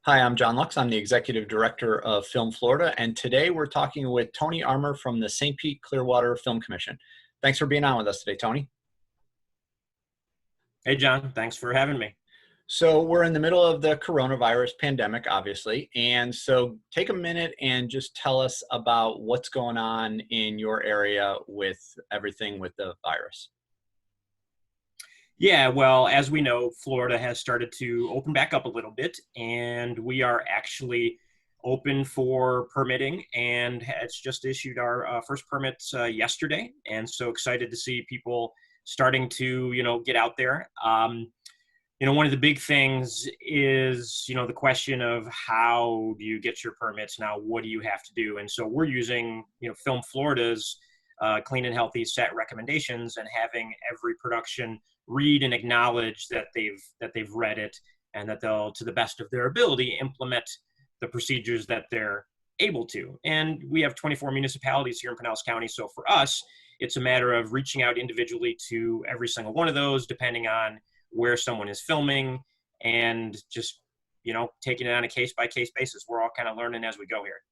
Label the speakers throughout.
Speaker 1: Hi, I'm John Lux. I'm the Executive Director of Film Florida, and today we're talking with Tony Armour from the St. Pete Clearwater Film Commission. Thanks for being on with us today, Tony.
Speaker 2: Hey, John, thanks for having me.
Speaker 1: So we're in the middle of the coronavirus pandemic, obviously, and so take a minute and just tell us about what's going on in your area with everything with the virus.
Speaker 2: Yeah, well, as we know, Florida has started to open back up a little bit, and we are actually open for permitting and has just issued our first permits yesterday. And so excited to see people starting to, get out there. One of the big things is, the question of how do you get your permits now? What do you have to do? And so we're using, Film Florida's clean and healthy set recommendations and having every production read and acknowledge that they've read it and that they'll, to the best of their ability, implement the procedures that they're able to. And we have 24 municipalities here in Pinellas County. So for us, it's a matter of reaching out individually to every single one of those, depending on where someone is filming, and just, taking it on a case-by-case basis. We're all kind of learning as we go here.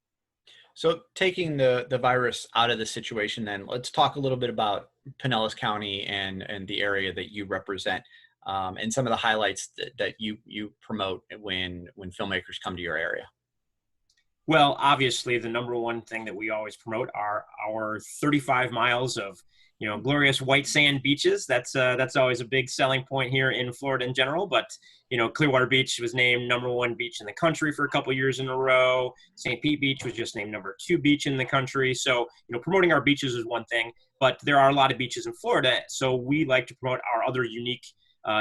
Speaker 1: So taking the virus out of the situation, then let's talk a little bit about Pinellas County and the area that you represent, and some of the highlights that you promote when filmmakers come to your area.
Speaker 2: Well, obviously, the number one thing that we always promote are our 35 miles of, glorious white sand beaches. That's always a big selling point here in Florida in general. But, Clearwater Beach was named #1 beach in the country for a couple years in a row. St. Pete Beach was just named #2 beach in the country. So, promoting our beaches is one thing, but there are a lot of beaches in Florida. So we like to promote our other unique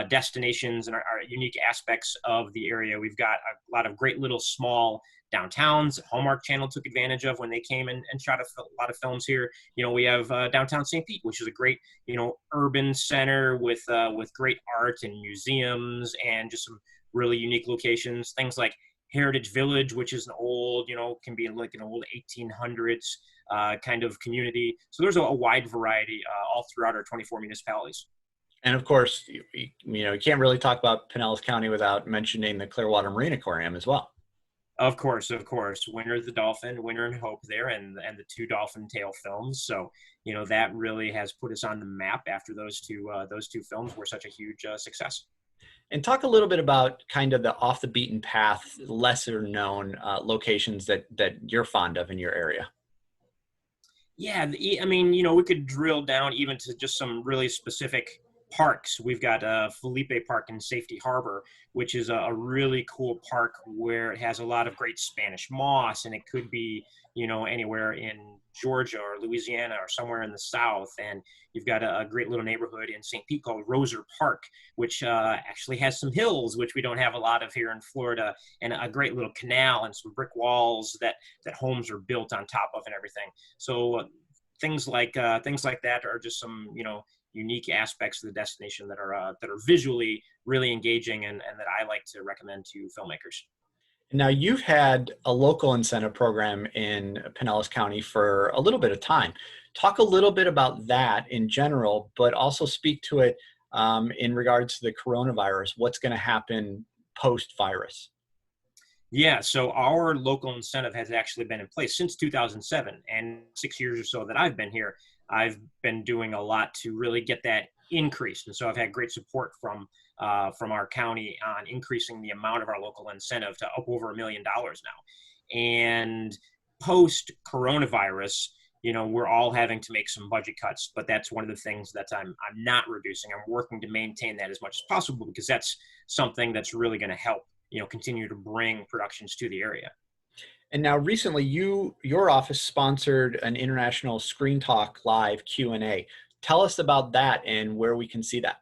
Speaker 2: destinations and our unique aspects of the area. We've got a lot of great little small downtowns that Hallmark Channel took advantage of when they came and shot a lot of films here. We have downtown St. Pete, which is a great, urban center with great art and museums and just some really unique locations. Things like Heritage Village, which is an old, can be like an old 1800s kind of community. So there's a wide variety all throughout our 24 municipalities.
Speaker 1: And of course, you can't really talk about Pinellas County without mentioning the Clearwater Marine Aquarium as well.
Speaker 2: Of course. Winter the Dolphin, Winter and Hope there, and the two Dolphin Tale films. So, that really has put us on the map after those two films were such a huge success.
Speaker 1: And talk a little bit about kind of the off the beaten path, lesser known locations that you're fond of in your area.
Speaker 2: Yeah, we could drill down even to just some really specific parks. We've got Felipe Park in Safety Harbor, which is a really cool park where it has a lot of great Spanish moss, and it could be, anywhere in Georgia or Louisiana or somewhere in the South. And you've got a great little neighborhood in St. Pete called Roser Park, which actually has some hills, which we don't have a lot of here in Florida, and a great little canal and some brick walls that homes are built on top of and everything. So things like that are just some, unique aspects of the destination that are visually really engaging and that I like to recommend to filmmakers.
Speaker 1: Now, you've had a local incentive program in Pinellas County for a little bit of time. Talk a little bit about that in general, but also speak to it in regards to the coronavirus. What's going to happen post-virus?
Speaker 2: Yeah, so our local incentive has actually been in place since 2007, and 6 years or so that I've been here, I've been doing a lot to really get that increased. And so I've had great support from our county on increasing the amount of our local incentive to up over $1 million now. And post coronavirus, we're all having to make some budget cuts, but that's one of the things that I'm not reducing. I'm working to maintain that as much as possible because that's something that's really going to help, continue to bring productions to the area.
Speaker 1: And now recently your office sponsored an international Screen Talk Live Q&A. Tell us about that and where we can see that.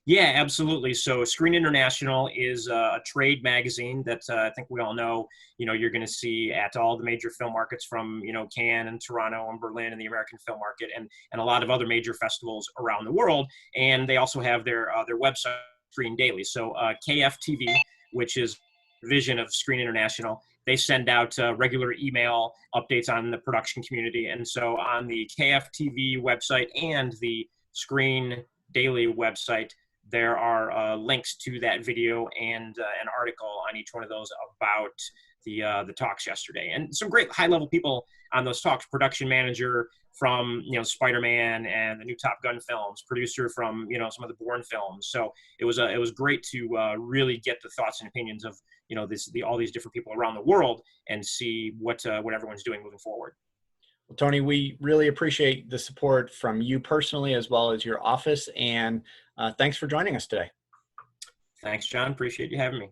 Speaker 2: Yeah, absolutely. So Screen International is a trade magazine that I think we all know, you're going to see at all the major film markets from, Cannes and Toronto and Berlin and the American Film Market and a lot of other major festivals around the world. And they also have their website, Screen Daily. So KFTV, which is division of Screen International, they send out regular email updates on the production community. And so on the KFTV website and the Screen Daily website, there are links to that video and an article on each one of those about the talks yesterday, and some great high-level people on those talks. Production manager from Spider-Man and the new Top Gun films, producer from some of the Bourne films. So it was great to really get the thoughts and opinions of all these different people around the world and see what everyone's doing moving forward.
Speaker 1: Well, Tony, we really appreciate the support from you personally as well as your office, and thanks for joining us today.
Speaker 2: Thanks, John. Appreciate you having me.